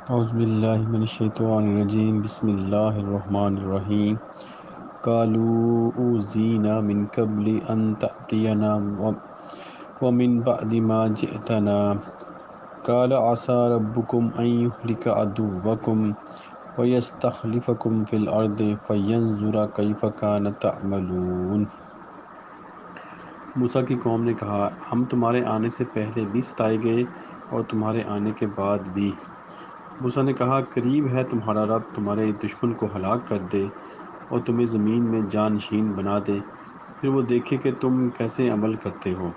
اعوذ باللہ من الشیطان الرجیم بسم اللہ الرحمن الرحیم قالوا اوذینا من قبل ان تأتینا ومن بعد ما جئتنا قال عسى ربكم ان يهلك عدوكم ويستخلفكم في الارض فينظر كيف كان تعملون۔ موسیٰ کی قوم نے کہا، ہم تمہارے آنے سے پہلے بھی ستائے گئے اور تمہارے آنے کے بعد بھی۔ موسیٰ نے کہا، قریب ہے تمہارا رب تمہارے دشمن کو ہلاک کر دے اور تمہیں زمین میں جانشین بنا دے، پھر وہ دیکھے کہ تم کیسے عمل کرتے ہو۔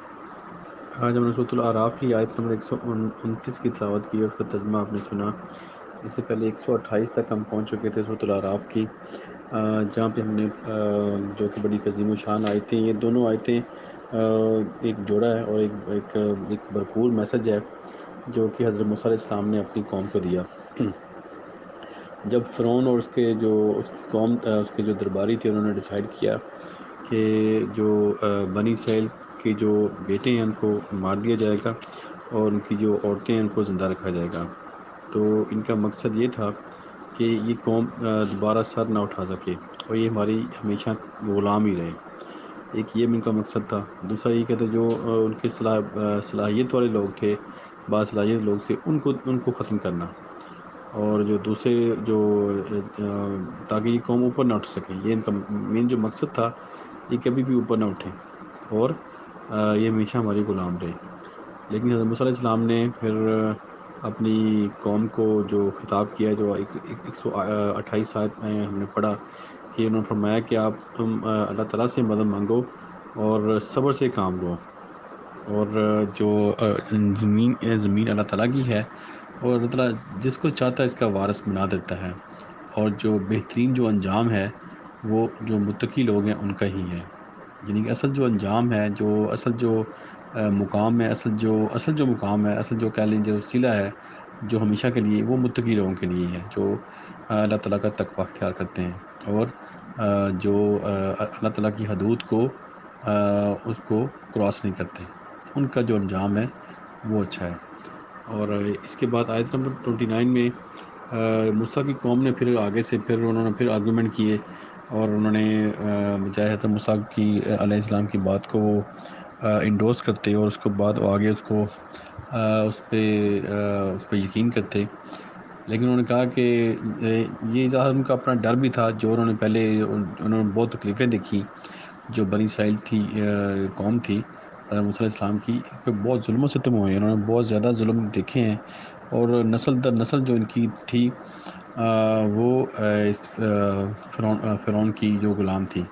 آج ہم نے سورۃ الاعراف کی آیت نمبر 129 کی تلاوت کی اور اس کا ترجمہ آپ نے سنا۔ اس سے پہلے 128 تک ہم پہنچ چکے تھے سورۃ الاعراف کی، جہاں پہ ہم نے جو کہ بڑی عظیم و شان آیتیں، یہ دونوں آیتیں ایک جوڑا ہے اور ایک بھرپور میسج ہے جو کہ حضرت موسیٰ علیہ السلام نے اپنی قوم کو دیا۔ جب فرعون اور اس کی قوم، اس کے جو درباری تھے، انہوں نے ڈیسائیڈ کیا کہ جو بنی اسرائیل کے جو بیٹے ہیں ان کو مار دیا جائے گا اور ان کی جو عورتیں ہیں ان کو زندہ رکھا جائے گا، تو ان کا مقصد یہ تھا کہ یہ قوم دوبارہ سر نہ اٹھا سکے اور یہ ہماری ہمیشہ غلام ہی رہے۔ ایک یہ ان کا مقصد تھا۔ دوسرا یہ کہتے جو ان کے صلاحیت والے لوگ تھے، باصلاحیت لوگ تھے، ان کو ختم کرنا، اور جو دوسرے تاکہ یہ قوم اوپر نہ اٹھ سکے۔ یہ ان کا مین جو مقصد تھا، یہ کبھی بھی اوپر نہ اٹھے اور یہ ہمیشہ ہماری غلام رہے۔ لیکن حضرت موسیٰ علیہ السلام نے پھر اپنی قوم کو جو خطاب کیا، جو 128 آیت میں ہم نے پڑھا کہ انہوں نے فرمایا کہ تم اللہ تعالیٰ سے مدد مانگو اور صبر سے کام لو، اور جو زمین اللہ تعالیٰ کی ہے اور اللہ تعالیٰ جس کو چاہتا ہے اس کا وارث بنا دیتا ہے، اور جو بہترین جو انجام ہے وہ جو متقی لوگ ہیں ان کا ہی ہے۔ یعنی کہ اصل جو انجام ہے، جو اصل جو مقام ہے، اصل جو مقام ہے، اصل جو کہہ لیں جو صلہ ہے جو ہمیشہ کے لیے، وہ متقی لوگوں کے لیے ہے جو اللہ تعالیٰ کا تقویٰ اختیار کرتے ہیں اور جو اللہ تعالیٰ کی حدود کو اس کو کراس نہیں کرتے، ان کا جو انجام ہے وہ اچھا ہے۔ اور اس کے بعد آیت نمبر 29 میں موسیٰ کی قوم نے پھر آگے سے انہوں نے پھر آرگومنٹ کیے، اور انہوں نے بجائے حضرت موسیٰ کی علیہ السلام کی بات کو انڈورس کرتے اور اس کے بعد وہ آگے اس پہ یقین کرتے، لیکن انہوں نے کہا کہ یہ ظاہر ان کا اپنا ڈر بھی تھا، جو انہوں نے پہلے انہوں نے بہت تکلیفیں دیکھی، جو بنی اسرائیل تھی، قوم تھی حضرت موسیٰ علیہ السلام کی، ان پہ بہت ظلم و ستم ہوئے، انہوں نے بہت زیادہ ظلم دیکھے ہیں، اور نسل در نسل جو ان کی تھی وہ فرعون کی جو غلام تھی۔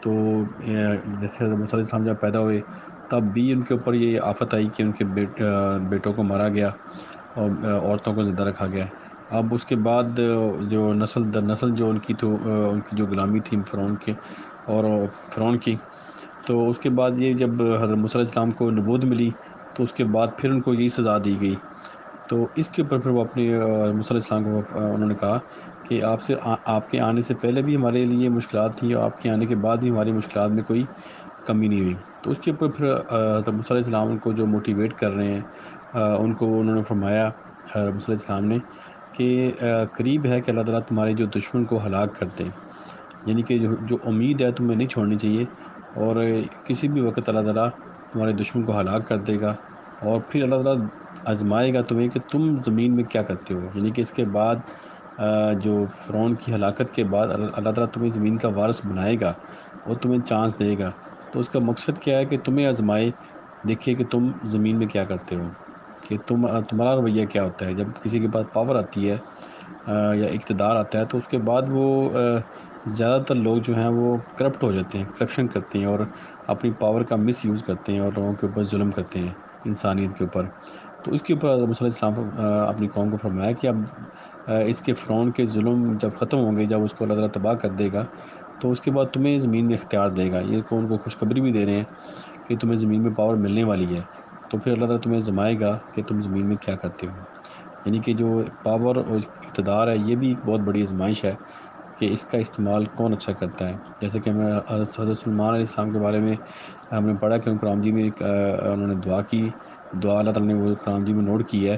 تو جیسے حضرت موسیٰ علیہ السلام جب پیدا ہوئے تب بھی ان کے اوپر یہ آفت آئی کہ ان کے بیٹوں کو مارا گیا اور عورتوں کو زندہ رکھا گیا۔ اب اس کے بعد جو نسل در نسل جو ان کی جو غلامی تھی فرعون کی، تو اس کے بعد یہ جب حضرت موسیٰ علیہ السلام کو نبوت ملی تو اس کے بعد پھر ان کو یہی سزا دی گئی۔ تو اس کے اوپر پھر وہ اپنے موسیٰ علیہ السلام کو انہوں نے کہا کہ آپ کے آنے سے پہلے بھی ہمارے لیے مشکلات تھیں اور آپ کے آنے کے بعد بھی ہماری مشکلات میں کوئی کمی نہیں ہوئی۔ تو اس کے اوپر پھر حضرت موسیٰ علیہ السلام ان کو جو موٹیویٹ کر رہے ہیں، ان کو انہوں نے فرمایا حضرت موسیٰ علیہ السلام نے کہ قریب ہے کہ اللہ تعالیٰ تمہارے جو دشمن کو ہلاک کر دے، یعنی کہ جو امید ہے تمہیں نہیں چھوڑنی چاہیے، اور کسی بھی وقت اللہ تعالیٰ تمہارے دشمن کو ہلاک کر دے گا، اور پھر اللہ تعالیٰ آزمائے گا تمہیں کہ تم زمین میں کیا کرتے ہو۔ یعنی کہ اس کے بعد جو فرعون کی ہلاکت کے بعد اللہ تعالیٰ تمہیں زمین کا وارث بنائے گا اور تمہیں چانس دے گا، تو اس کا مقصد کیا ہے کہ تمہیں آزمائے، دیکھیے کہ تم زمین میں کیا کرتے ہو، کہ تمہارا رویہ کیا ہوتا ہے۔ جب کسی کے پاس پاور آتی ہے یا اقتدار آتا ہے تو اس کے بعد وہ زیادہ تر لوگ جو ہیں وہ کرپٹ ہو جاتے ہیں، کرپشن کرتے ہیں اور اپنی پاور کا مس یوز کرتے ہیں اور لوگوں کے اوپر ظلم کرتے ہیں، انسانیت کے اوپر۔ تو اس کے اوپر حضرت موسیٰ علیہ السلام اپنی قوم کو فرمایا کہ اب اس کے فرعون کے ظلم جب ختم ہوں گے، جب اس کو اللہ تعالیٰ تباہ کر دے گا، تو اس کے بعد تمہیں زمین میں اختیار دے گا۔ یہ ان کو خوشخبری بھی دے رہے ہیں کہ تمہیں زمین میں پاور ملنے والی ہے، تو پھر اللہ تعالیٰ تمہیں آزمائے گا کہ تم زمین میں کیا کرتے ہو۔ یعنی کہ جو پاور اور اقتدار ہے، یہ بھی ایک بہت بڑی آزمائش ہے کہ اس کا استعمال کون اچھا کرتا ہے۔ جیسے کہ ہمیں حضرت سلمان علیہ السلام کے بارے میں ہم نے پڑھا کہ قرآن جی میں انہوں نے دعا کی، دعا اللہ تعالیٰ نے وہ قرآن جی میں نوٹ کی ہے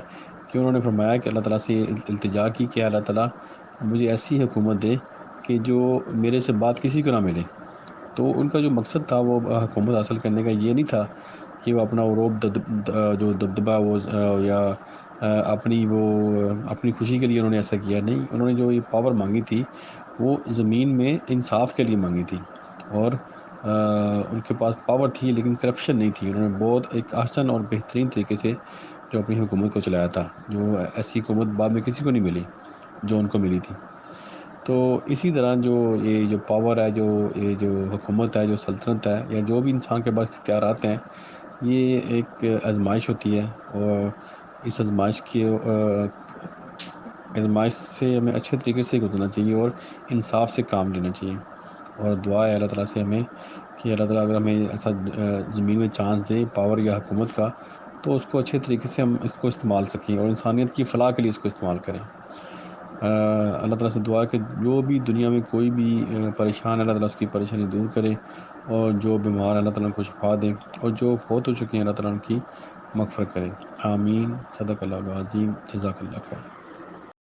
کہ انہوں نے فرمایا کہ اللہ تعالیٰ سے التجا کی کہ اللہ تعالیٰ مجھے ایسی حکومت دے کہ جو میرے سے بات کسی کو نہ ملے۔ تو ان کا جو مقصد تھا وہ حکومت حاصل کرنے کا یہ نہیں تھا کہ وہ اپنا روب جو دبدبہ وہ یا اپنی خوشی کے لیے انہوں نے ایسا کیا نہیں، انہوں نے جو یہ پاور مانگی تھی وہ زمین میں انصاف کے لیے مانگی تھی، اور ان کے پاس پاور تھی لیکن کرپشن نہیں تھی۔ انہوں نے بہت ایک احسن اور بہترین طریقے سے جو اپنی حکومت کو چلایا تھا، جو ایسی حکومت بعد میں کسی کو نہیں ملی جو ان کو ملی تھی۔ تو اسی طرح جو پاور ہے، یہ جو حکومت ہے، جو سلطنت ہے، یا جو بھی انسان کے پاس اختیارات ہیں، یہ ایک آزمائش ہوتی ہے، اور اس آزمائش سے ہمیں اچھے طریقے سے گزرنا چاہیے اور انصاف سے کام لینا چاہیے۔ اور دعا ہے اللہ تعالیٰ سے ہمیں کہ اللہ تعالیٰ اگر ہمیں ایسا زمین میں چانس دے پاور یا حکومت کا، تو اس کو اچھے طریقے سے ہم اس کو استعمال سکیں اور انسانیت کی فلاح کے لیے اس کو استعمال کریں۔ اللہ تعالیٰ سے دعا ہے کہ جو بھی دنیا میں کوئی بھی پریشان ہے، اللہ تعالیٰ اس کی پریشانی دور کرے، اور جو بیمار ہے اللہ تعالیٰ ان کو شفا دے، اور جو فوت ہو چکے ہیں اللہ تعالیٰ ان کی مغفرت کرے۔ آمین۔ صدق اللہ العظیم۔ جزاک اللہ خیر۔